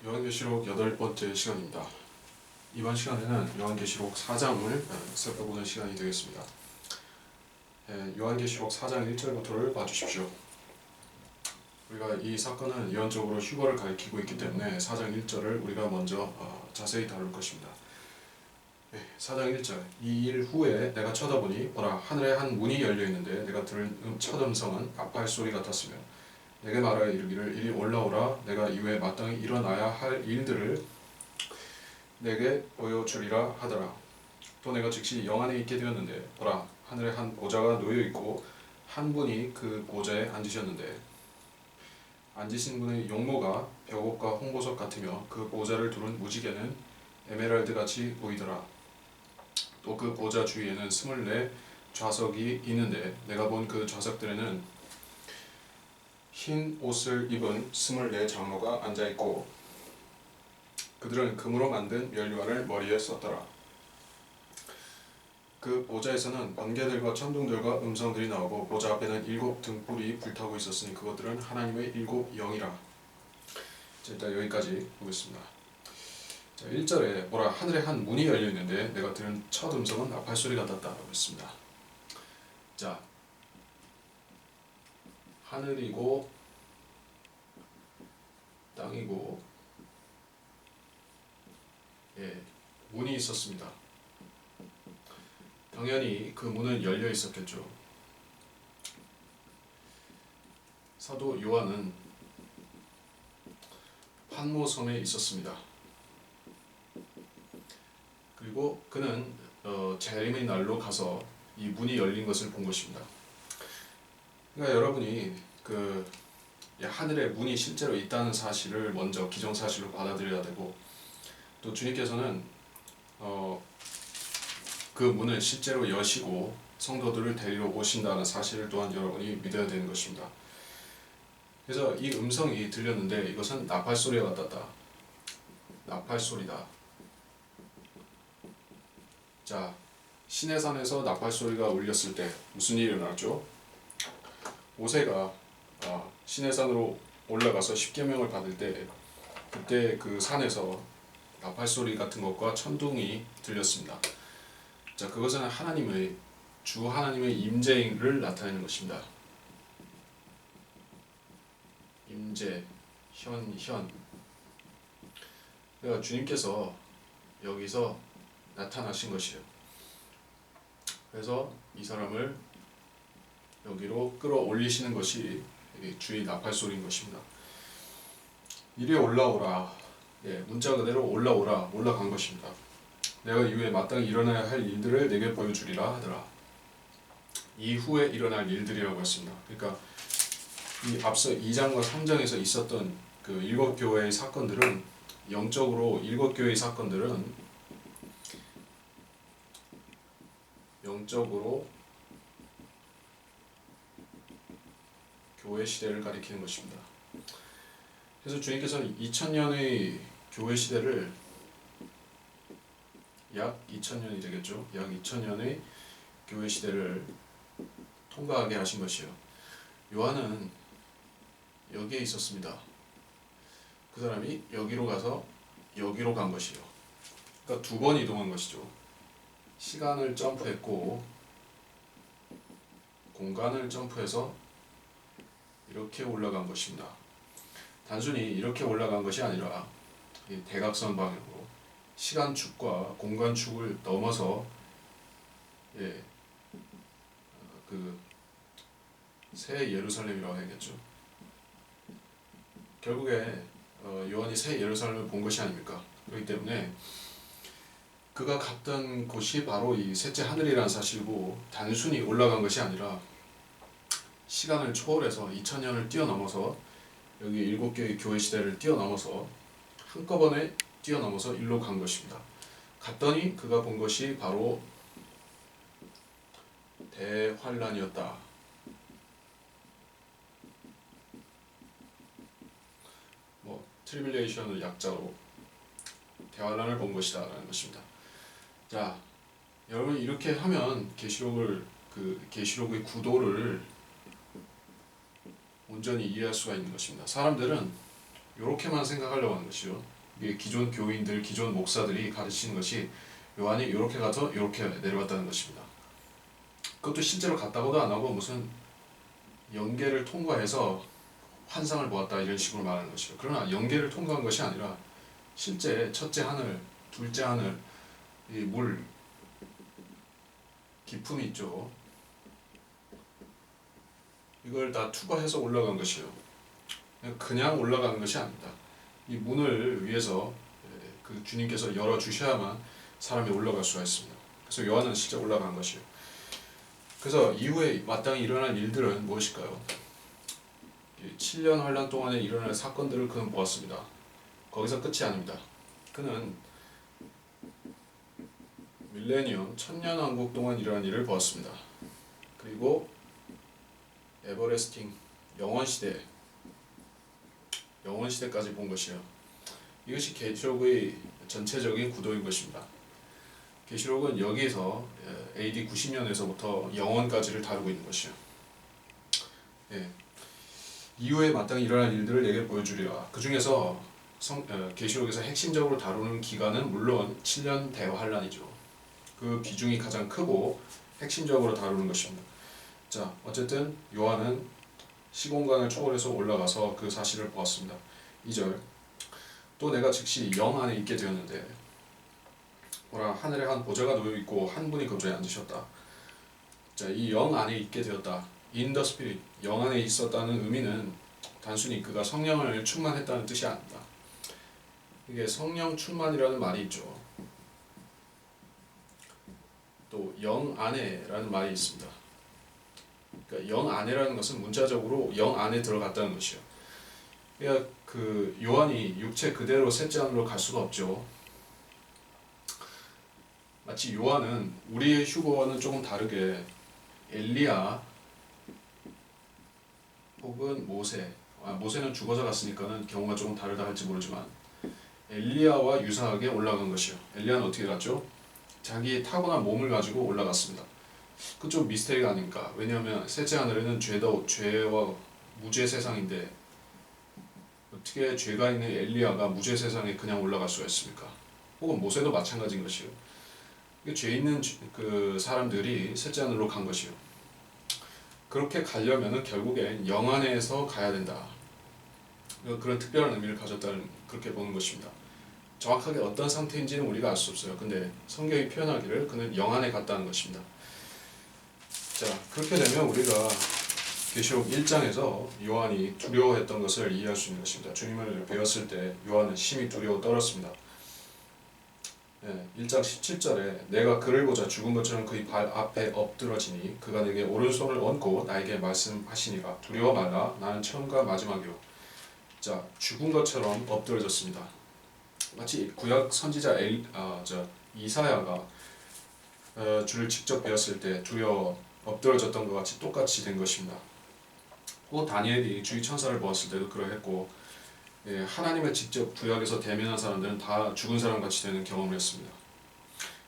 요한계시록 8번째 시간입니다. 이번 시간에는 요한계시록 4장을 살펴보는 시간이 되겠습니다. 요한계시록 4장 1절부터를 봐주십시오. 우리가 이 사건은 예언적으로 휴거를 가리키고 있기 때문에 4장 1절을 우리가 먼저 자세히 다룰 것입니다. 4장 1절. 이 일 후에 내가 쳐다보니 보라, 하늘에 한 문이 열려있는데 내가 들은 첫 음성은 나팔 소리 같았으며 내게 말하여 이르기를 이리 올라오라, 내가 이후에 마땅히 일어나야 할 일들을 내게 보여주리라 하더라. 또 내가 즉시 영 안에 있게 되었는데 보라, 하늘에 한 보좌가 놓여있고 한 분이 그 보좌에 앉으셨는데 앉으신 분의 용모가 벽옥과 홍보석 같으며 그 보좌를 두른 무지개는 에메랄드같이 보이더라. 또 그 보좌 주위에는 24 좌석이 있는데 내가 본 그 좌석들에는 흰 옷을 입은 24 장로가 앉아있고 그들은 금으로 만든 면류관을 머리에 썼더라. 그 보좌에서는 번개들과 천둥들과 음성들이 나오고 보좌 앞에는 7 등불이 불타고 있었으니 그것들은 하나님의 7 영이라. 일단 여기까지 보겠습니다. 자, 1절에 보라, 하늘에 한 문이 열려있는데 내가 들은 첫 음성은 나팔 소리 같았다 라고 했습니다. 자, 하늘이고 땅이고 문이 있었습니다. 당연히 그 문은 열려 있었겠죠. 사도 요한은 판모섬에 있었습니다. 그리고 그는 재림의 날로 가서 이 문이 열린 것을 본 것입니다. 그러니까 여러분이 하늘에 문이 실제로 있다는 사실을 먼저 기정사실로 받아들여야 되고, 또 주님께서는 그 문을 실제로 여시고 성도들을 데리러 오신다는 사실을 또한 여러분이 믿어야 되는 것입니다. 그래서 이 음성이 들렸는데 이것은 나팔 소리가 같았다. 나팔 소리다. 자, 시내산에서 나팔 소리가 울렸을 때 무슨 일이 일어났죠? 모세가 시내산으로 올라가서 십계명을 받을 때 그때 그 산에서 나팔 소리 같은 것과 천둥이 들렸습니다. 자, 그것은 주 하나님의 임재를 나타내는 것입니다. 임재, 현. 그러니까 주님께서 여기서 나타나신 것이에요. 그래서 이 사람을 여기로 끌어올리시는 것이 주의 나팔 소리인 것입니다. 이리 올라오라. 문자 그대로 올라간 것입니다. 내가 이후에 마땅히 일어나야 할 일들을 내게 보여주리라 하더라. 이후에 일어날 일들이라고 했습니다. 그러니까 이 앞서 2장과 3장에서 있었던 그 7 교회의 사건들은 영적으로 7 교회의 사건들은 영적으로 교회 시대를 가리키는 것입니다. 그래서 주님께서는 2000년의 교회 시대를 약 2000년이 되겠죠. 약 2000년의 교회 시대를 통과하게 하신 것이요. 요한은 여기에 있었습니다. 그 사람이 여기로 가서 여기로 간 것이요. 그러니까 2번 이동한 것이죠. 시간을 점프했고 공간을 점프해서 이렇게 올라간 것입니다. 단순히 이렇게 올라간 것이 아니라 대각선 방향으로 시간축과 공간축을 넘어서 새 예루살렘이라고 해야겠죠. 결국에 요한이 새 예루살렘을 본 것이 아닙니까? 그렇기 때문에 그가 갔던 곳이 바로 이 셋째 하늘이라는 사실이고, 단순히 올라간 것이 아니라 시간을 초월해서 2000년을 뛰어넘어서 여기 7개의 교회 시대를 뛰어넘어서 한꺼번에 뛰어넘어서 일로 간 것입니다. 갔더니 그가 본 것이 바로 대환란이었다. 트리빌레이션을 약자로 대환란을 본 것이다 라는 것입니다. 자, 여러분 이렇게 하면 계시록의 구도를 온전히 이해할 수가 있는 것입니다. 사람들은 이렇게만 생각하려고 하는 것이죠. 이게 기존 교인들, 기존 목사들이 가르치는 것이 요한이 이렇게 가서 이렇게 내려왔다는 것입니다. 그것도 실제로 갔다고도 안 하고 무슨 영계를 통과해서 환상을 보았다 이런 식으로 말하는 것이죠. 그러나 영계를 통과한 것이 아니라 실제 첫째 하늘, 둘째 하늘, 이 물 기품이 있죠. 이걸 다 투과해서 올라간 것이에요. 그냥 올라가는 것이 아닙니다. 이 문을 위해서 그 주님께서 열어주셔야만 사람이 올라갈 수가 있습니다. 그래서 요한은 실제 올라간 것이에요. 그래서 이후에 마땅히 일어날 일들은 무엇일까요? 7년 환란 동안에 일어날 사건들을 그는 보았습니다. 거기서 끝이 아닙니다. 그는 밀레니엄, 천년왕국 동안 일어난 일을 보았습니다. 그리고 에버레스팅, 영원시대까지 본 것이에요. 이것이 계시록의 전체적인 구도인 것입니다. 계시록은 여기에서 AD 90년에서부터 영원까지를 다루고 있는 것이에요. 예. 이후에 마땅히 일어날 일들을 내게 보여주리라. 그 중에서 계시록에서 핵심적으로 다루는 기간은 물론 7년 대환란이죠. 그 비중이 가장 크고 핵심적으로 다루는 것입니다. 자, 어쨌든 요한은 시공간을 초월해서 올라가서 그 사실을 보았습니다. 2절 또 내가 즉시 영 안에 있게 되었는데 보라 하늘에 한 보좌가 놓여 있고 한 분이 거기에 앉으셨다. 자, 이 영 안에 있게 되었다. In the Spirit, 영 안에 있었다는 의미는 단순히 그가 성령을 충만했다는 뜻이 아닙니다. 이게 성령 충만이라는 말이 있죠. 또 영 안에라는 말이 있습니다. 그러니까 영 안에라는 것은 문자적으로 영 안에 들어갔다는 것이요. 그러니까 그 요한이 육체 그대로 셋째 하늘로 갈 수가 없죠. 마치 요한은 우리의 휴거와는 조금 다르게 엘리야 혹은 모세는 죽어서 갔으니까는 경우가 조금 다르다 할지 모르지만 엘리야와 유사하게 올라간 것이요. 엘리야는 어떻게 갔죠? 자기의 타고난 몸을 가지고 올라갔습니다. 그 좀 미스테리가 아닙니까? 왜냐하면 셋째 하늘에는 죄와 무죄 세상인데 어떻게 죄가 있는 엘리야가 무죄 세상에 그냥 올라갈 수가 있습니까? 혹은 모세도 마찬가지인 것이요. 죄 있는 그 사람들이 셋째 하늘로 간 것이요. 그렇게 가려면은 결국엔 영 안에서 가야 된다. 그런 특별한 의미를 가졌다는 그렇게 보는 것입니다. 정확하게 어떤 상태인지는 우리가 알 수 없어요. 근데 성경이 표현하기를 그는 영 안에 갔다는 것입니다. 자, 그렇게 되면 우리가 계시록 1장에서 요한이 두려워했던 것을 이해할 수 있는 것입니다. 주님을 배웠을 때 요한은 심히 두려워 떨었습니다. 1장 17절에 내가 그를 보자 죽은 것처럼 그의 발 앞에 엎드러지니 그가 내게 오른손을 얹고 나에게 말씀하시니라 두려워 말라 나는 처음과 마지막이요. 자, 죽은 것처럼 엎드러졌습니다. 마치 구약 선지자 이사야가 주를 직접 배웠을 때 두려워 엎드러졌던 것 같이 똑같이 된 것입니다. 또 다니엘이 주의 천사를 보았을 때도 그러했고 하나님을 직접 구약에서 대면한 사람들은 다 죽은 사람 같이 되는 경험을 했습니다.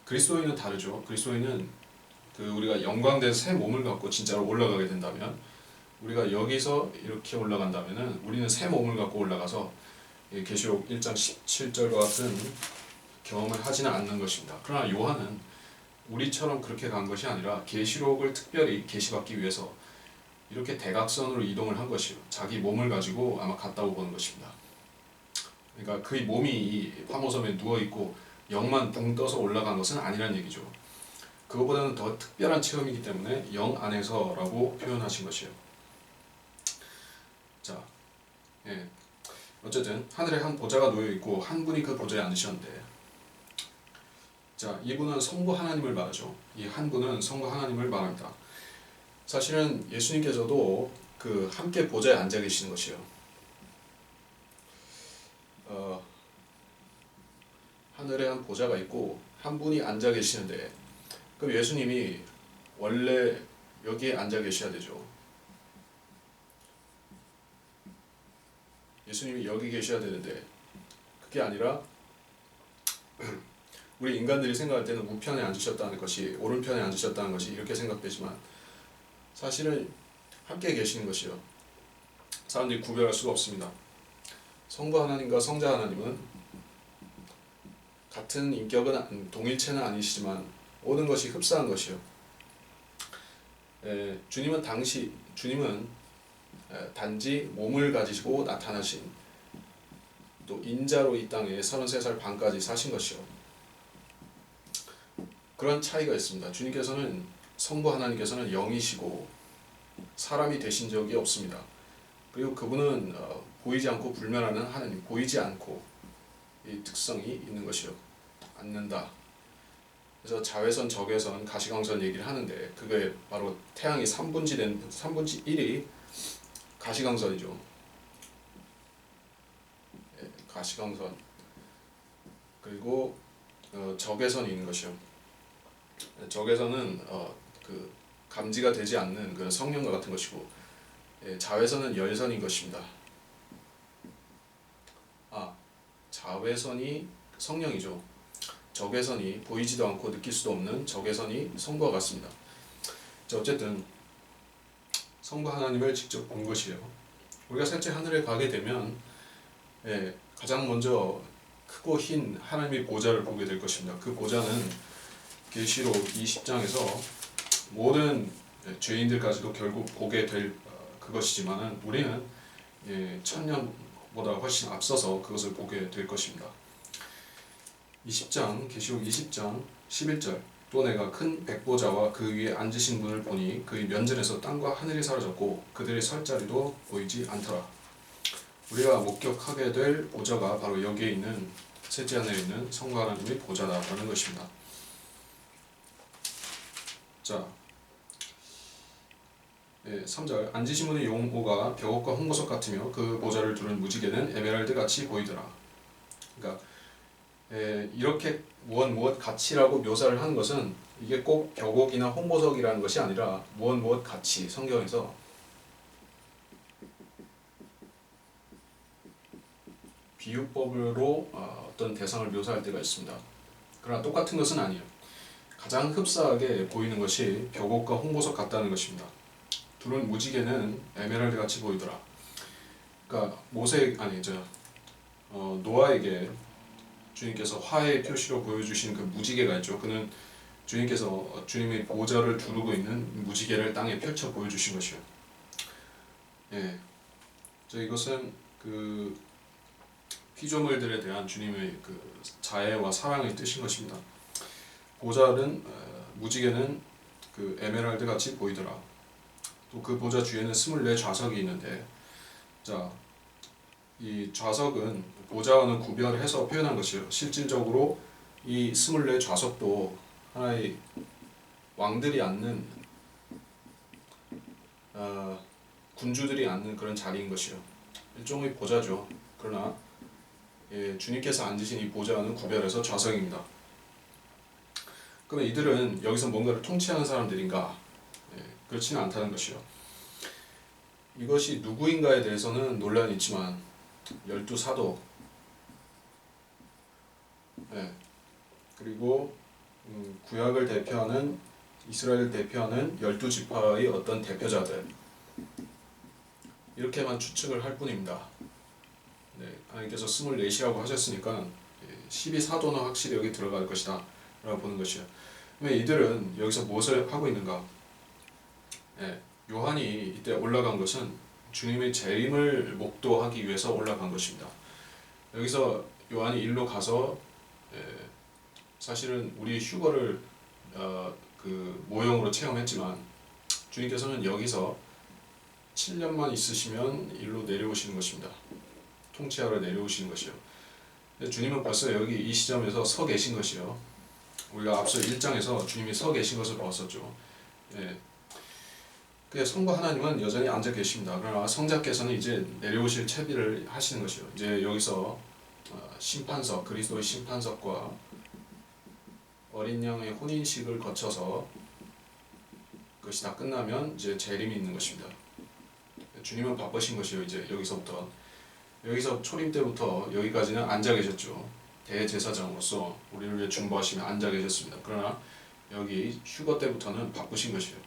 그리스도인은 다르죠. 그리스도인은 우리가 영광된 새 몸을 갖고 진짜로 올라가게 된다면 우리가 여기서 이렇게 올라간다면은 우리는 새 몸을 갖고 올라가서 계시록 1장 17절과 같은 경험을 하지는 않는 것입니다. 그러나 요한은 우리처럼 그렇게 간 것이 아니라 계시록을 특별히 계시받기 위해서 이렇게 대각선으로 이동을 한 것이요. 자기 몸을 가지고 아마 갔다고 보는 것입니다. 그러니까 그의 몸이 이 파모섬에 누워있고 영만 붕 떠서 올라간 것은 아니란 얘기죠. 그것보다는 더 특별한 체험이기 때문에 영 안에서라고 표현하신 것이에요. 자, 어쨌든 하늘에 한 보좌가 놓여있고 한 분이 그 보좌에 앉으셨는데 자, 이분은 성부 하나님을 말하죠. 이 한 분은 성부 하나님을 말합니다. 사실은 예수님께서도 함께 보좌에 앉아 계시는 것이에요. 하늘에 한 보좌가 있고 한 분이 앉아 계시는데 그럼 예수님이 원래 여기에 앉아 계셔야 되죠. 예수님이 여기 계셔야 되는데 그게 아니라 우리 인간들이 생각할 때는 우편에 앉으셨다는 것이 오른편에 앉으셨다는 것이 이렇게 생각되지만 사실은 함께 계시는 것이요. 사람들이 구별할 수가 없습니다. 성부 하나님과 성자 하나님은 같은 인격은 동일체는 아니시지만 모든 것이 흡사한 것이요. 주님은 단지 몸을 가지시고 나타나신 또 인자로 이 땅에 33살 반까지 사신 것이요. 그런 차이가 있습니다. 주님께서는 성부 하나님께서는 영이시고 사람이 되신 적이 없습니다. 그리고 그분은 보이지 않고 불면하는 하나님, 보이지 않고 이 특성이 있는 것이요. 않는다. 그래서 자외선, 적외선, 가시광선 얘기를 하는데 그게 바로 태양이 3분의 1이 가시광선이죠. 가시광선. 그리고 적외선이 있는 것이요. 적외선은 그 감지가 되지 않는 그런 성령과 같은 것이고, 자외선은 열선인 것입니다. 자외선이 성령이죠. 적외선이 보이지도 않고 느낄 수도 없는 적외선이 성부와 같습니다. 어쨌든 성부 하나님을 직접 본 것이에요. 우리가 셋째 하늘에 가게 되면 가장 먼저 크고 흰 하나님의 보좌를 보게 될 것입니다. 그 보좌는 계시록 20장에서 모든 죄인들까지도 결국 보게 될 그것이지만은 우리는 천년보다 훨씬 앞서서 그것을 보게 될 것입니다. 20장 계시록 20장 11절 또 내가 큰 백보좌와 그 위에 앉으신 분을 보니 그의 면전에서 땅과 하늘이 사라졌고 그들의 설 자리도 보이지 않더라. 우리가 목격하게 될 보좌가 바로 여기에 있는 셋째 하늘에 있는 성부 하나님의 보좌다라는 것입니다. 자, 3절 앉으신 분의 용모가 벽옥과 홍보석 같으며 그 보좌를 두른 무지개는 에메랄드 같이 보이더라. 그러니까 이렇게 무엇 같이라고 묘사를 하는 것은 이게 꼭 벽옥이나 홍보석이라는 것이 아니라 무엇 같이 성경에서 비유법으로 어떤 대상을 묘사할 때가 있습니다. 그러나 똑같은 것은 아니에요. 가장 흡사하게 보이는 것이 벽옥과 홍보석 같다는 것입니다. 두른 무지개는 에메랄드 같이 보이더라. 그러니까 노아에게 주님께서 화해의 표시로 보여주신 그 무지개가 있죠. 그는 주님께서 주님의 보좌를 두르고 있는 무지개를 땅에 펼쳐 보여주신 것이요. 이것은 그 피조물들에 대한 주님의 그 자애와 사랑을 뜻인 것입니다. 무지개는 그 에메랄드 같이 보이더라. 또 그 보좌 주에는 24 좌석이 있는데, 이 좌석은 보좌와는 구별해서 표현한 것이에요. 실질적으로 이 24 좌석도 하나의 왕들이 앉는 군주들이 앉는 그런 자리인 것이요. 일종의 보좌죠. 그러나 주님께서 앉으신 이 보좌와는 구별해서 좌석입니다. 그러면 이들은 여기서 뭔가를 통치하는 사람들인가? 그렇지는 않다는 것이요. 이것이 누구인가에 대해서는 논란이 있지만 12사도 그리고 구약을 대표하는 이스라엘을 대표하는 12지파의 어떤 대표자들 이렇게만 추측을 할 뿐입니다. 하나님께서 24이라고 하셨으니까 12사도는 확실히 여기 들어갈 것이다 라고 보는 것이에요. 그러면 이들은 여기서 무엇을 하고 있는가? 요한이 이때 올라간 것은 주님의 재림을 목도하기 위해서 올라간 것입니다. 여기서 요한이 일로 가서 사실은 우리 휴거를 그 모형으로 체험했지만 주님께서는 여기서 7년만 있으시면 일로 내려오시는 것입니다. 통치하러 내려오시는 것이요. 주님은 벌써 여기 이 시점에서 서 계신 것이요. 우리가 앞서 1장에서 주님이 서 계신 것을 보았었죠. 그 성부 하나님은 여전히 앉아 계십니다. 그러나 성자께서는 이제 내려오실 채비를 하시는 것이요. 이제 여기서 심판석, 그리스도의 심판석과 어린 양의 혼인식을 거쳐서 그것이 다 끝나면 이제 재림이 있는 것입니다. 주님은 바쁘신 것이요. 이제 여기서 초림 때부터 여기까지는 앉아 계셨죠. 대제사장으로서 우리를 위해 중보하시며 앉아 계셨습니다. 그러나 여기 휴거 때부터는 바쁘신 것이에요.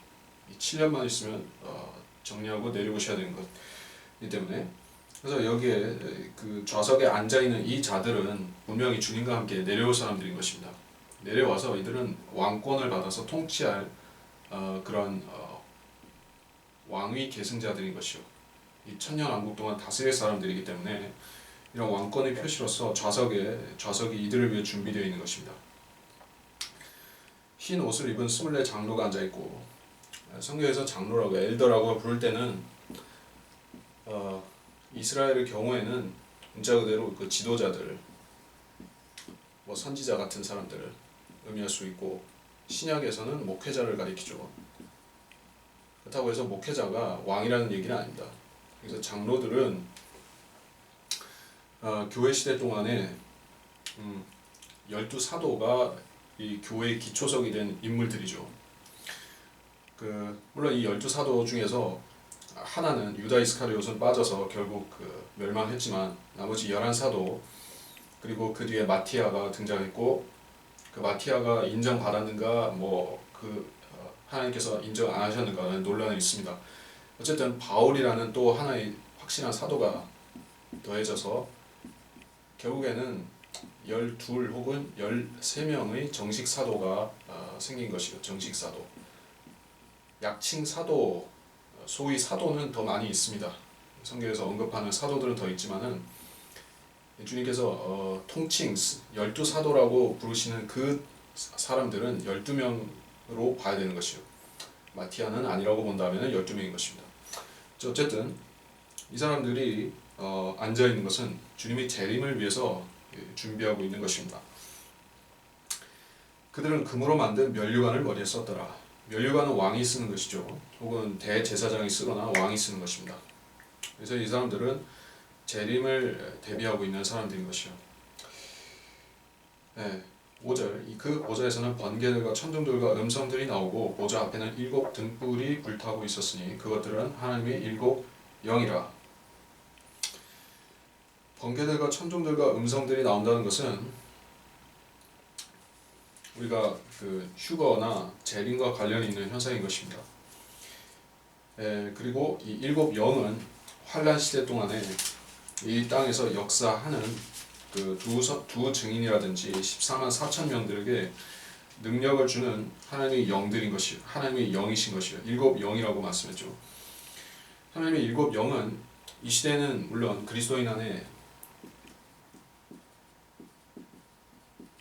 7년만 있으면 정리하고 내려오셔야 되는 것이기 때문에 그래서 여기에 그 좌석에 앉아 있는 이 자들은 분명히 주님과 함께 내려올 사람들인 것입니다. 내려와서 이들은 왕권을 받아서 통치할 그런 왕위 계승자들인 것이요. 이 천년왕국 동안 다스릴 사람들이기 때문에 이런 왕권의 표시로서 좌석이 이들을 위해 준비되어 있는 것입니다. 흰 옷을 입은 24 장로가 앉아 있고, 성경에서 장로라고 엘더라고 부를 때는 이스라엘의 경우에는 문자 그대로 그 지도자들, 뭐 선지자 같은 사람들을 의미할 수 있고, 신약에서는 목회자를 가리키죠. 그렇다고 해서 목회자가 왕이라는 얘기는 아닙니다. 그래서 장로들은 교회 시대 동안에 12사도가 이 교회의 기초석이 된 인물들이죠. 물론 이 12사도 중에서 하나는 유다 이스카리옷은 빠져서 결국 멸망했지만 나머지 11사도 그리고 그 뒤에 마티아가 등장했고, 그 마티아가 인정받았는가 하나님께서 인정 안 하셨는가는 논란이 있습니다. 어쨌든 바울이라는 또 하나의 확실한 사도가 더해져서 결국에는 12 혹은 13명의 정식 사도가 생긴 것이요. 정식 사도. 약칭 사도, 소위 사도는 더 많이 있습니다. 성경에서 언급하는 사도들은 더 있지만은 주님께서 통칭 12사도라고 부르시는 그 사람들은 12명으로 봐야 되는 것이요. 마티아는 아니라고 본다면 12명인 것입니다. 어쨌든 이 사람들이 앉아있는 것은 주님의 재림을 위해서 준비하고 있는 것입니다. 그들은 금으로 만든 면류관을 머리에 썼더라. 면류관은 왕이 쓰는 것이죠. 혹은 대제사장이 쓰거나 왕이 쓰는 것입니다. 그래서 이 사람들은 재림을 대비하고 있는 사람들인 것이요. 5절, 그 보좌에서는 번개들과 천둥들과 음성들이 나오고 보좌 앞에는 7 등불이 불타고 있었으니 그것들은 하나님의 7 영이라. 번개들과 천둥들과 음성들이 나온다는 것은 우리가 휴거나 재림과 관련이 있는 현상인 것입니다. 그리고 이 7 영은 환란 시대 동안에 이 땅에서 역사하는 두 증인이라든지 14만 4천 명들에게 능력을 주는 하나님의 영들인 것이요, 하나님의 영이신 것이요. 7 영이라고 말씀했죠. 하나님의 7 영은 이 시대는 물론 그리스도인 안에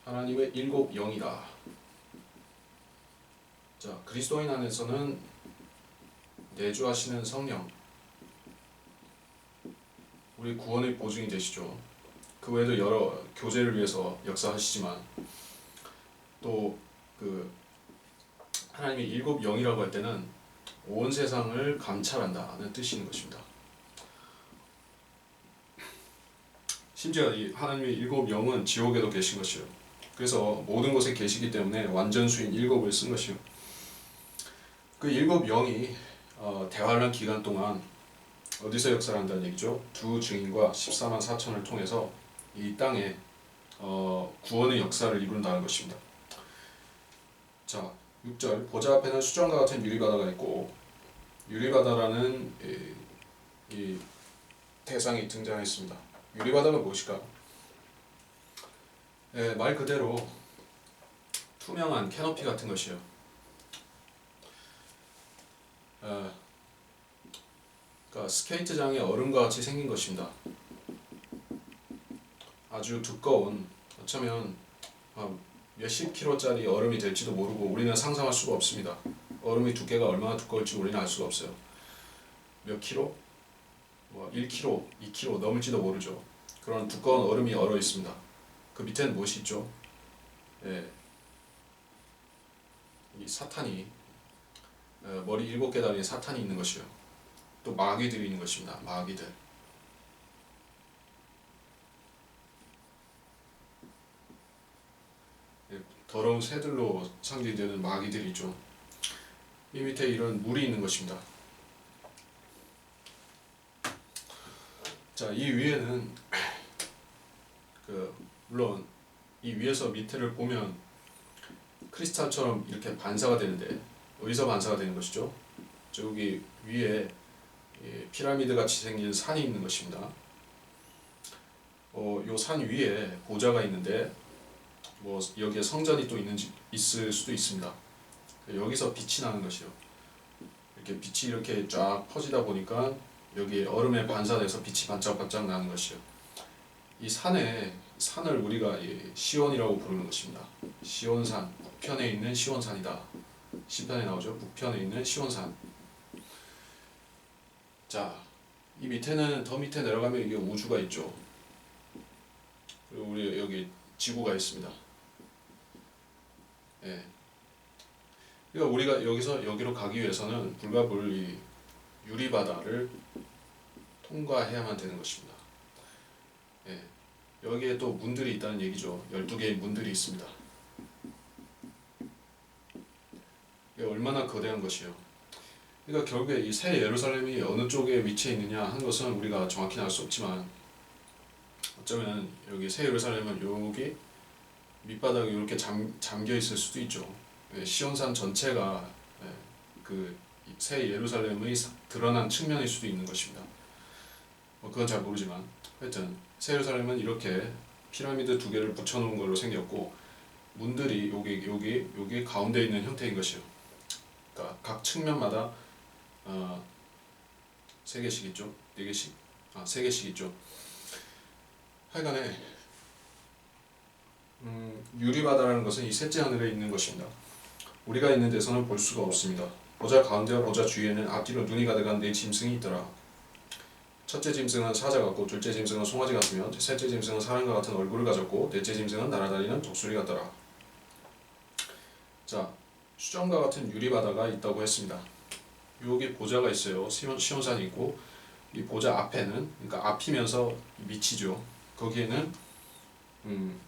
하나님의 7 영이다. 자, 그리스도인 안에서는 내주하시는 성령, 우리 구원의 보증이 되시죠. 그 외에도 여러 교제를 위해서 역사하시지만 또 하나님의 7 영이라고 할 때는 온 세상을 감찰한다는 뜻인 것입니다. 심지어 이 하나님의 7 영은 지옥에도 계신 것이요. 그래서 모든 곳에 계시기 때문에 완전수인 7을 쓴 것이요. 그 7 영이 대환란 기간 동안 어디서 역사를 한다는 얘기죠? 두 증인과 14만 4천을 통해서 이 땅에 구원의 역사를 이룬다는 것입니다. 자, 6절, 보좌 앞에는 수정과 같은 유리바다가 있고, 유리바다라는 이 대상이 등장했습니다. 유리바다가 무엇일까? 말 그대로 투명한 캐노피 같은 것이요. 그러니까 스케이트장의 얼음과 같이 생긴 것입니다. 아주 두꺼운, 어쩌면 몇십 킬로짜리 얼음이 될지도 모르고 우리는 상상할 수가 없습니다. 얼음의 두께가 얼마나 두꺼울지 우리는 알 수가 없어요. 몇 킬로? 1킬로, 2킬로 넘을지도 모르죠. 그런 두꺼운 얼음이 얼어 있습니다. 그 밑에는 무엇이 있죠? 이 사탄이, 머리 7개 달린 사탄이 있는 것이요. 또 마귀들이 있는 것입니다. 마귀들. 더러운 새들로 상징되는 마귀들이죠. 이 밑에 이런 물이 있는 것입니다. 자, 이 위에는 물론 이 위에서 밑에를 보면 크리스탈처럼 이렇게 반사가 되는데 어디서 반사가 되는 것이죠? 저기 위에 피라미드 같이 생긴 산이 있는 것입니다. 요 산 위에 보좌가 있는데 뭐 여기에 성전이 또 있을 수도 있습니다. 여기서 빛이 나는 것이요. 이렇게 빛이 이렇게 쫙 퍼지다 보니까 여기 얼음에 반사돼서 빛이 반짝반짝 나는 것이요. 이 산을 우리가 시온이라고 부르는 것입니다. 시온산, 북편에 있는 시온산이다. 시편에 나오죠. 북편에 있는 시온산. 자, 이 밑에는 더 밑에 내려가면 이게 우주가 있죠. 그리고 우리 여기 지구가 있습니다. 예. 그러니까 우리가 여기서 여기로 가기 위해서는 불과 이 유리바다를 통과해야만 되는 것입니다. 예. 여기에 또 문들이 있다는 얘기죠. 12개의 문들이 있습니다. 이게 얼마나 거대한 것이요. 그러니까 결국에 이 새 예루살렘이 어느 쪽에 위치해 있느냐 한 것은 우리가 정확히는 알 수 없지만, 어쩌면 여기 새 예루살렘은 여기 밑바닥에 이렇게 잠겨 있을 수도 있죠. 시온산 전체가 그 새 예루살렘의 드러난 측면일 수도 있는 것입니다. 그건 잘 모르지만 하여튼 새 예루살렘은 이렇게 피라미드 2개를 붙여놓은 걸로 생겼고, 문들이 여기 가운데 있는 형태인 것이요. 그러니까 각 측면마다 3개씩 있죠. 4개씩? 3개씩 있죠. 하여간에 유리바다라는 것은 이 셋째 하늘에 있는 것입니다. 우리가 있는 데서는 볼 수가 없습니다. 보좌 가운데와 보좌 주위에는 앞뒤로 눈이 가득한 4 짐승이 있더라. 첫째 짐승은 사자 같고, 둘째 짐승은 송아지 같으며, 셋째 짐승은 사람과 같은 얼굴을 가졌고, 넷째 짐승은 날아다니는 독수리 같더라. 자, 수정과 같은 유리바다가 있다고 했습니다. 여기 보좌가 있어요. 시온산이 있고, 이 보좌 앞에는, 그러니까 앞이면서 밑이죠. 거기에는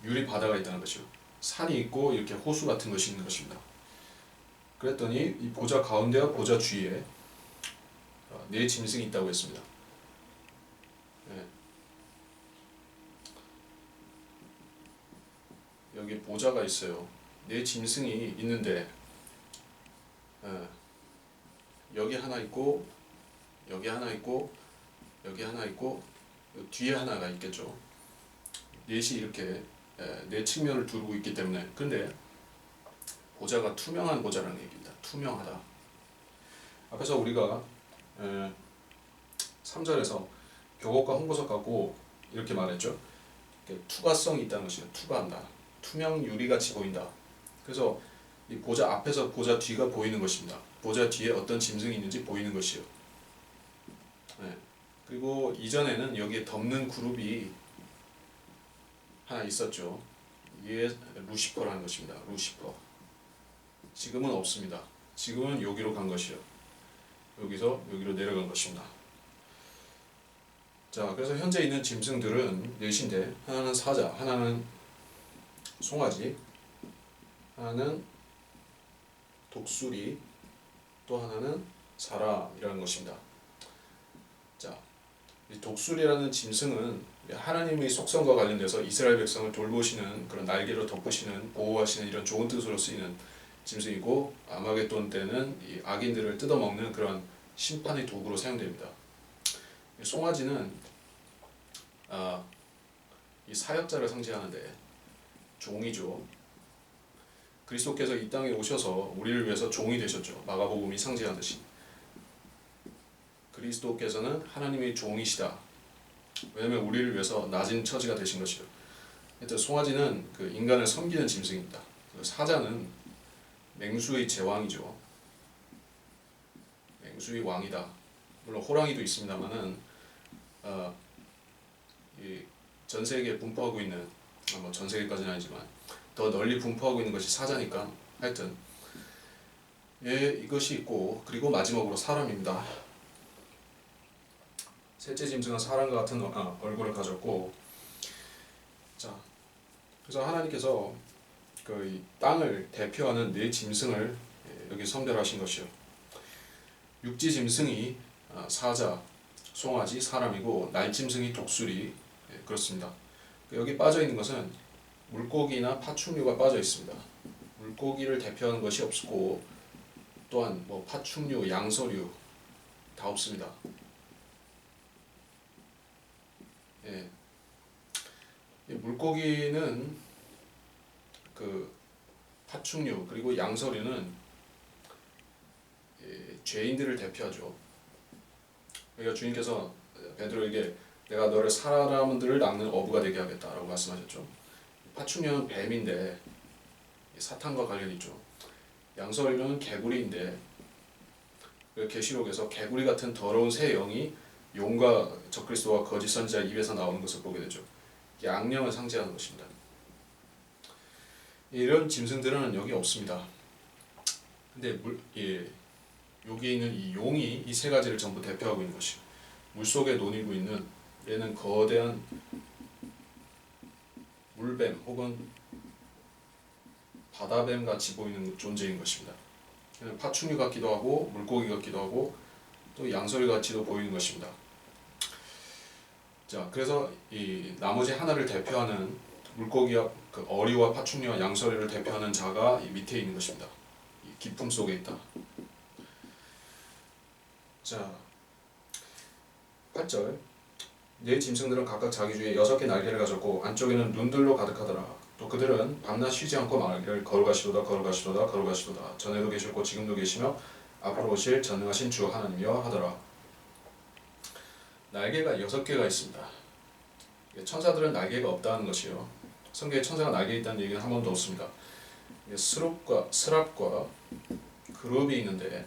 유리바다가 있다는 것이요. 산이 있고 이렇게 호수 같은 것이 있는 것입니다. 그랬더니 이 보좌 가운데와 보좌 주위에 4 짐승이 있다고 했습니다. 네. 여기 보좌가 있어요. 4 짐승이 있는데 여기 하나 있고, 여기 하나 있고, 여기 하나 있고, 뒤에 하나가 있겠죠. 4이 이렇게 4 측면을 두르고 있기 때문에. 근데 보좌가 투명한 보좌라는 얘기입니다. 투명하다. 앞에서 우리가 3절에서 벽옥과 홍보석 갖고 이렇게 말했죠. 투과성이 있다는 것이에요. 투과한다. 투명 유리같이 보인다. 그래서 이 보좌 앞에서 보좌 뒤가 보이는 것입니다. 보좌 뒤에 어떤 짐승이 있는지 보이는 것이요. 네. 그리고 이전에는 여기에 덮는 그룹이 하나 있었죠. 이게 루시퍼라는 것입니다. 루시퍼. 지금은 없습니다. 지금은 여기로 간 것이요. 여기서 여기로 내려간 것입니다. 자, 그래서 현재 있는 짐승들은 4인데, 하나는 사자, 하나는 송아지, 하나는 독수리, 또 하나는 사람이라는 것입니다. 자, 이 독수리라는 짐승은 하나님의 속성과 관련돼서 이스라엘 백성을 돌보시는, 그런 날개로 덮으시는, 보호하시는 이런 좋은 뜻으로 쓰이는 짐승이고, 아마겟돈 때는 이 악인들을 뜯어먹는 그런 심판의 도구로 사용됩니다. 송아지는 이 사역자를 상징하는데 종이죠. 그리스도께서 이 땅에 오셔서 우리를 위해서 종이 되셨죠. 마가복음이 상징하듯이. 그리스도께서는 하나님의 종이시다. 왜냐하면 우리를 위해서 낮은 처지가 되신 것이죠. 하여튼 송아지는 그 인간을 섬기는 짐승입니다. 사자는 맹수의 제왕이죠. 맹수의 왕이다. 물론 호랑이도 있습니다만은 전 세계에 분포하고 있는, 뭐 전 세계까지는 아니지만 더 널리 분포하고 있는 것이 사자니까, 하여튼 이것이 있고, 그리고 마지막으로 사람입니다. 셋째 짐승은 사람과 같은 얼굴을 가졌고, 자, 그래서 하나님께서 그 땅을 대표하는 4 짐승을 여기 선별하신 것이요. 육지 짐승이 사자, 송아지, 사람이고, 날짐승이 독수리, 그렇습니다. 여기 빠져 있는 것은 물고기나 파충류가 빠져 있습니다. 물고기를 대표하는 것이 없고, 또한 뭐 파충류, 양서류 다 없습니다. 예. 물고기는 그 파충류 그리고 양서류는 죄인들을 대표하죠. 그러니까 주님께서 베드로에게 내가 너를 사람들을 낚는 어부가 되게 하겠다라고 말씀하셨죠. 파충류는 뱀인데 사탄과 관련이 있죠. 양서류는 개구리인데 계시록에서 개구리 같은 더러운 새 영이 용과 적그리스도와 거짓 선지자 입에서 나오는 것을 보게 되죠. 양령을 상징하는 것입니다. 이런 짐승들은 여기 없습니다. 근데 여기 있는 이 용이 이 세 가지를 전부 대표하고 있는 것이요. 물속에 논이고 있는 얘는 거대한 물뱀 혹은 바다뱀 같이 보이는 존재인 것입니다. 파충류 같기도 하고 물고기 같기도 하고 또 양서류 같이도 보이는 것입니다. 자, 그래서 이 나머지 하나를 대표하는 물고기와 그 어리와 파충류와 양서류를 대표하는 자가 이 밑에 있는 것입니다. 이 기품 속에 있다. 자, 8절. 네 짐승들은 각각 자기 주위에 6개 날개를 가졌고 안쪽에는 눈들로 가득하더라. 또 그들은 밤낮 쉬지 않고 말하기를 거룩하시도다 거룩하시도다 거룩하시도다. 전에도 계셨고 지금도 계시며 앞으로 오실 전능하신 주 하나님이여 하더라. 날개가 6개가 있습니다. 천사들은 날개가 없다는 것이요. 성경에 천사가 날개 있다는 얘기는 한 번도 없습니다. 스랍과 그룹이 있는데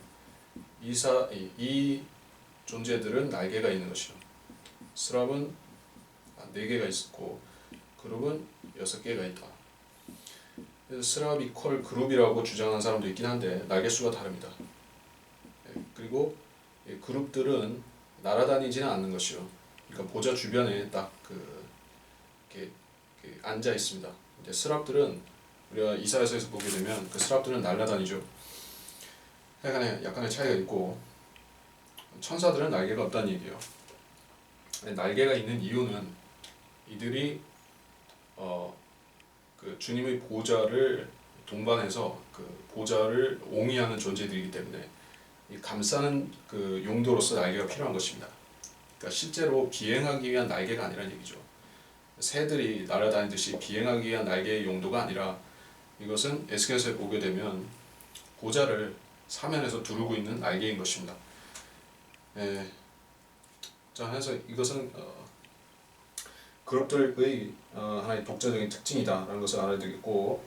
이 존재들은 날개가 있는 것이요. 스랍은 4개가 있고 그룹은 6개가 있다. 그래서 스랍 이퀄 그룹이라고 주장하는 사람도 있긴 한데 날개수가 다릅니다. 그리고 그룹들은 날아다니지는 않는 것이요. 그러니까 보좌 주변에 딱 이렇게 앉아 있습니다. 근데 스랍들은 우리가 이사야서에서 보게 되면 그 스랍들은 날아다니죠. 약간의 차이가 있고 천사들은 날개가 없다는 얘기예요. 날개가 있는 이유는 이들이 그 주님의 보좌를 동반해서 그 보좌를 옹이하는 존재들이기 때문에 이 감싸는 그 용도로서 날개가 필요한 것입니다. 그러니까 실제로 비행하기 위한 날개가 아니라는 얘기죠. 새들이 날아다니듯이 비행하기 위한 날개의 용도가 아니라 이것은 에스겔서에 보게 되면 보좌를 사면에서 두르고 있는 날개인 것입니다. 자, 그래서 이것은 그룹들의 하나의 독자적인 특징이다라는 것을 알아야 되겠고,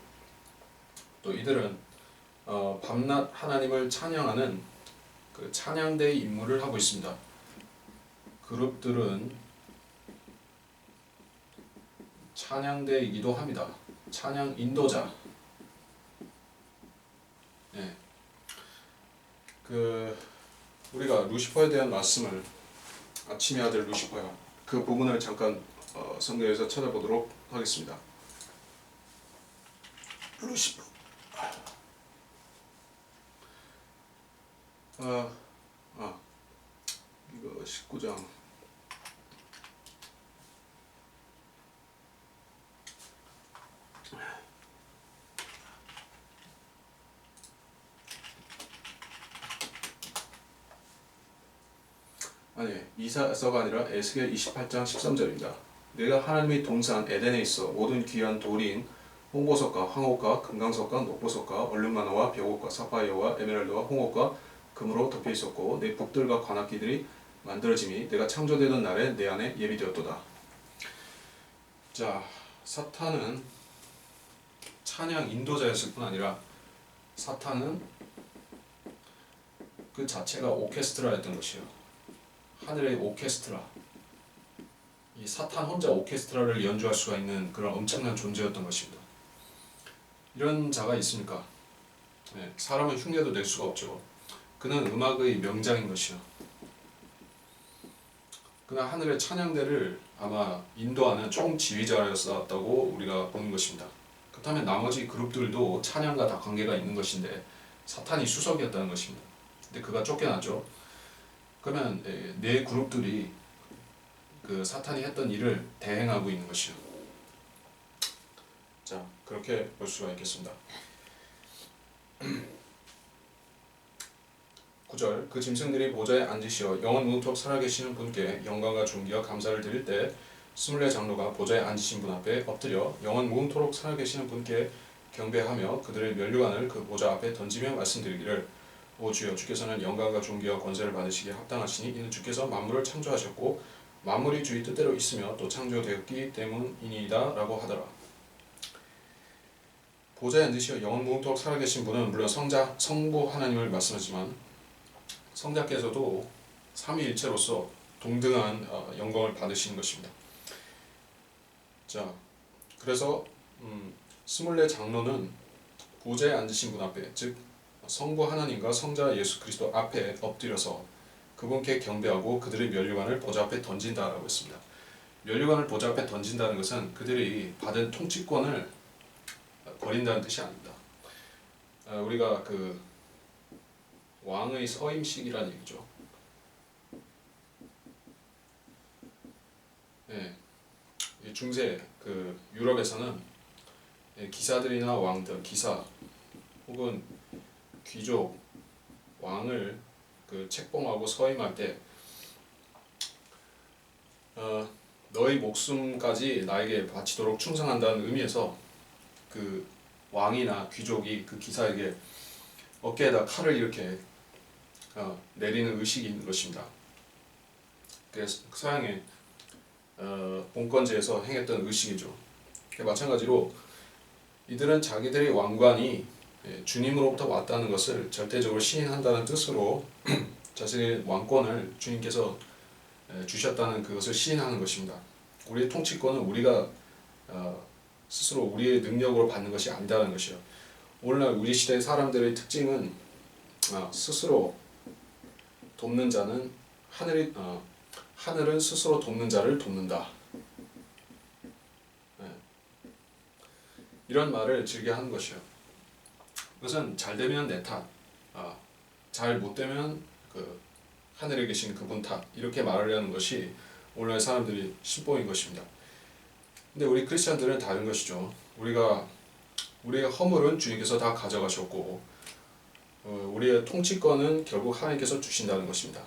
또 이들은 밤낮 하나님을 찬양하는 그 찬양대의 임무를 하고 있습니다. 그룹들은 찬양대이기도 합니다. 찬양 인도자. 우리가 루시퍼에 대한 말씀을 아침의 아들 루시퍼야 그 부분을 잠깐 성경에서 찾아보도록 하겠습니다. 루시퍼. 이거 19장. 이사야서가 아니라 에스겔 28장 13절입니다. 내가 하나님의 동산 에덴에 있어 모든 귀한 돌인 홍보석과 황옥과 금강석과 녹보석과 얼룩만화와 벽옥과 사파이어와 에메랄드와 홍옥과 금으로 덮여 있었고 내 북들과 관악기들이 만들어짐이 내가 창조되던 날에 내 안에 예비되었도다. 자, 사탄은 찬양 인도자였을 뿐 아니라 사탄은 그 자체가 오케스트라였던 것이요. 하늘의 오케스트라. 이 사탄 혼자 오케스트라를 연주할 수가 있는 그런 엄청난 존재였던 것입니다. 이런 자가 있습니까? 사람은 흉내도 낼 수가 없죠. 그는 음악의 명장인 것이요. 그는 하늘의 찬양대를 아마 인도하는 총지휘자였었다고 우리가 보는 것입니다. 그렇다면 나머지 그룹들도 찬양과 다 관계가 있는 것인데 사탄이 수석이었다는 것입니다. 근데 그가 쫓겨나죠. 그러면 네 그룹들이 그 사탄이 했던 일을 대행하고 있는 것이요. 자, 그렇게 볼 수가 있겠습니다. 9절. 그 짐승들이 보좌에 앉으시어 영원 무토록 살아계시는 분께 영광과 존귀와 감사를 드릴 때 스물네 장로가 보좌에 앉으신 분 앞에 엎드려 영원 무음토록 살아계시는 분께 경배하며 그들의 면류관을 그 보좌 앞에 던지며 말씀드리기를 오 주여 주께서는 영광과 존귀와 권세를 받으시기에 합당하시니 이는 주께서 만물을 창조하셨고 만물이 주의 뜻대로 있으며 또 창조되었기 때문이니이다 라고 하더라. 보좌에 앉으시어 영원 무음토록 살아계신 분은 물론 성부 하나님을 말씀하지만 성자께서도 삼위일체로서 동등한 영광을 받으시는 것입니다. 자, 그래서 24 장로는 보좌에 앉으신 분 앞에, 즉 성부 하나님과 성자 예수 그리스도 앞에 엎드려서 그분께 경배하고 그들의 면류관을 보좌 앞에 던진다라고 했습니다. 면류관을 보좌 앞에 던진다는 것은 그들이 받은 통치권을 버린다는 뜻이 아닙니다. 우리가 그 왕의 서임식이라는 얘기죠. 네, 중세 그 유럽에서는 기사들이나 왕들, 기사 혹은 귀족, 왕을 그 책봉하고 서임할 때 너희 목숨까지 나에게 바치도록 충성한다는 의미에서 그 왕이나 귀족이 그 기사에게 어깨에다 칼을 이렇게 내리는 의식이 있는 것입니다. 그래서 서양의 봉건제에서 행했던 의식이죠. 마찬가지로 이들은 자기들의 왕관이 주님으로부터 왔다는 것을 절대적으로 시인한다는 뜻으로 자신의 왕권을 주님께서 주셨다는 그것을 시인하는 것입니다. 우리의 통치권은 우리가 스스로 우리의 능력으로 받는 것이 아니다는 것이요. 오늘날 우리 시대의 사람들의 특징은 스스로 돕는 자는 하늘은 스스로 돕는 자를 돕는다. 이런 말을 즐겨하는 것이요. 그것은 잘 되면 내 탓, 잘 못 되면 그 하늘에 계신 그분 탓 이렇게 말하려는 것이 오늘날 사람들이 신봉인 것입니다. 근데 우리 크리스천들은 다른 것이죠. 우리의 허물은 주님께서 다 가져가셨고 우리의 통치권은 결국 하나님께서 주신다는 것입니다.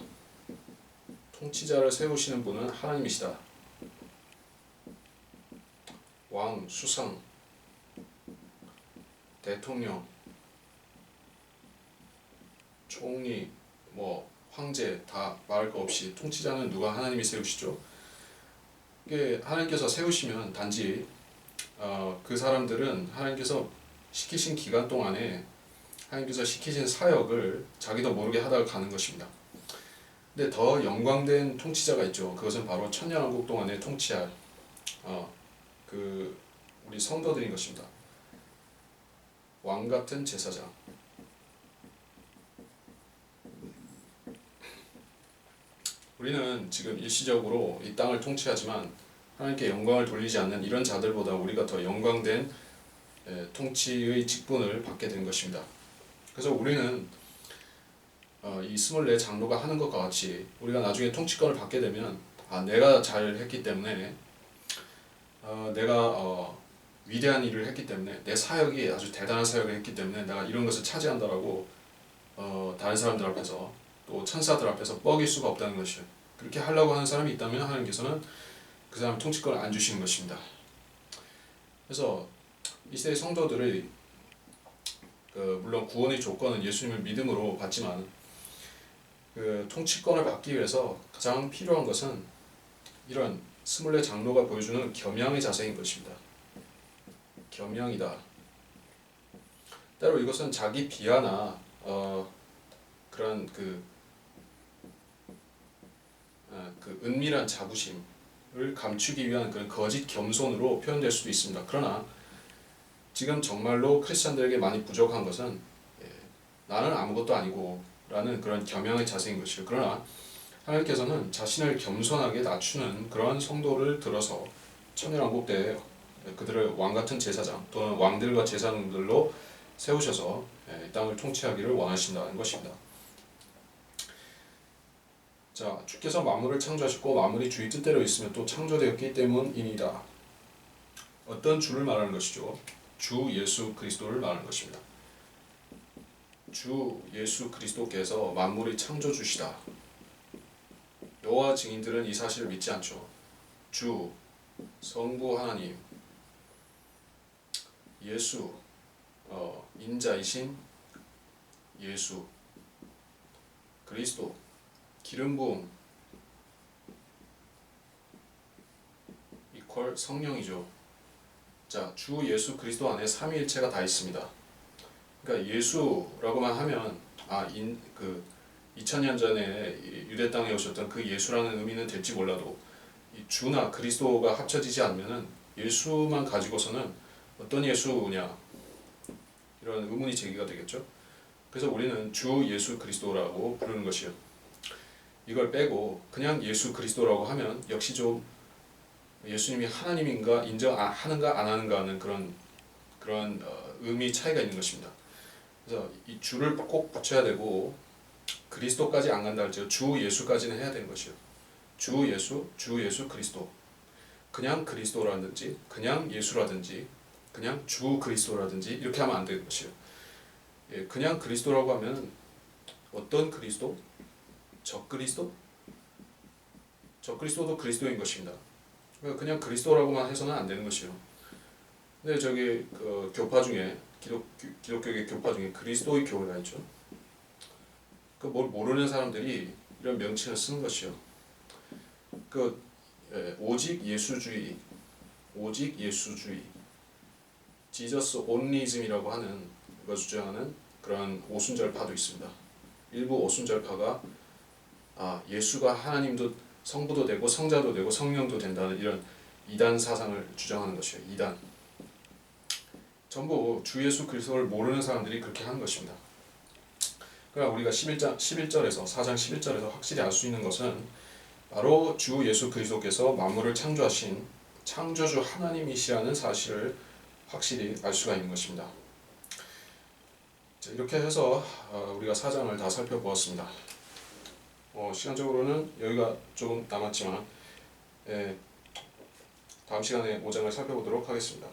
통치자를 세우시는 분은 하나님이시다. 왕, 수상, 대통령, 총리, 황제 다 말할 거 없이 통치자는 누가? 하나님이 세우시죠. 이게 하나님께서 세우시면 단지 그 사람들은 하나님께서 시키신 기간 동안에 하나님께서 시키신 사역을 자기도 모르게 하다가 가는 것입니다. 근데 더 영광된 통치자가 있죠. 그것은 바로 천년왕국 동안에 통치할 그 우리 성도들인 것입니다. 왕 같은 제사장. 우리는 지금 일시적으로 이 땅을 통치하지만 하나님께 영광을 돌리지 않는 이런 자들보다 우리가 더 영광된 통치의 직분을 받게 된 것입니다. 그래서 우리는 이 24 장로가 하는 것과 같이 우리가 나중에 통치권을 받게 되면 내가 잘했기 때문에 내가 위대한 일을 했기 때문에 내 사역이 아주 대단한 사역을 했기 때문에 내가 이런 것을 차지한다라고 다른 사람들 앞에서 또 천사들 앞에서 뻐길 수가 없다는 것이에요. 그렇게 하려고 하는 사람이 있다면 하나님께서는 그 사람 통치권을 안 주시는 것입니다. 그래서 이 시대의 성도들의 물론 구원의 조건은 예수님을 믿음으로 받지만 그 통치권을 받기 위해서 가장 필요한 것은 이런 24 장로가 보여주는 겸양의 자세인 것입니다. 겸양이다. 때로 이것은 자기 비하나 그런 그 은밀한 자부심을 감추기 위한 그런 거짓 겸손으로 표현될 수도 있습니다. 그러나 지금 정말로 크리스천들에게 많이 부족한 것은 나는 아무것도 아니고 라는 그런 겸양의 자세인 것이에요. 그러나 하나님께서는 자신을 겸손하게 낮추는 그러한 성도를 들어서 천년왕국 때 그들을 왕같은 제사장 또는 왕들과 제사장들로 세우셔서 이 땅을 통치하기를 원하신다는 것입니다. 자, 주께서 만물을 창조하셨고 만물이 주의 뜻대로 있으며 또 창조되었기 때문이니이다. 어떤 주를 말하는 것이죠? 주 예수 그리스도를 말하는 것입니다. 주 예수 그리스도께서 만물의 창조주시다. 여호와 증인들은 이 사실을 믿지 않죠. 주, 성부 하나님, 예수, 인자이신 예수, 그리스도, 기름 부음 이퀄 성령이죠. 자, 주 예수 그리스도 안에 삼위일체가 다 있습니다. 그러니까 예수라고만 하면 2000년 전에 유대 땅에 오셨던 그 예수라는 의미는 될지 몰라도 이 주나 그리스도가 합쳐지지 않으면은 예수만 가지고서는 어떤 예수냐 이런 의문이 제기가 되겠죠. 그래서 우리는 주 예수 그리스도라고 부르는 것이요. 이걸 빼고 그냥 예수 그리스도라고 하면 역시 좀 예수님이 하나님인가 인정하는가 안 하는가 하는 그런 의미 차이가 있는 것입니다. 그래서 이 주를 꼭 붙여야 되고 그리스도까지 안 간다 할지라도 주 예수까지는 해야 되는 것이요. 주 예수 그리스도. 그냥 그리스도라든지 그냥 예수라든지 그냥 주 그리스도라든지 이렇게 하면 안 되는 것이요. 예, 그냥 그리스도라고 하면 어떤 그리스도? 적 그리스도? 적 그리스도도 그리스도인 것입니다. 그냥 그리스도라고만 해서는 안 되는 것이요. 근데 저기 그 교파 중에 기독교의 교파 중에 그리스도의 교회가 있죠. 그 뭘 모르는 사람들이 이런 명칭을 쓰는 것이요. 오직 예수주의, 지저스 온리즘이라고 하는 걸 주장하는 그런 오순절파도 있습니다. 일부 오순절파가 예수가 하나님도 성부도 되고 성자도 되고 성령도 된다는 이런 이단 사상을 주장하는 것이에요. 이단. 전부 주 예수 그리스도를 모르는 사람들이 그렇게 하는 것입니다. 그러니까 우리가 11절에서 4장 11절에서 확실히 알 수 있는 것은 바로 주 예수 그리스도께서 만물을 창조하신 창조주 하나님이시라는 사실을 확실히 알 수가 있는 것입니다. 자, 이렇게 해서 우리가 4장을 다 살펴보았습니다. 시간적으로는 여기가 조금 남았지만 다음 시간에 5장을 살펴보도록 하겠습니다.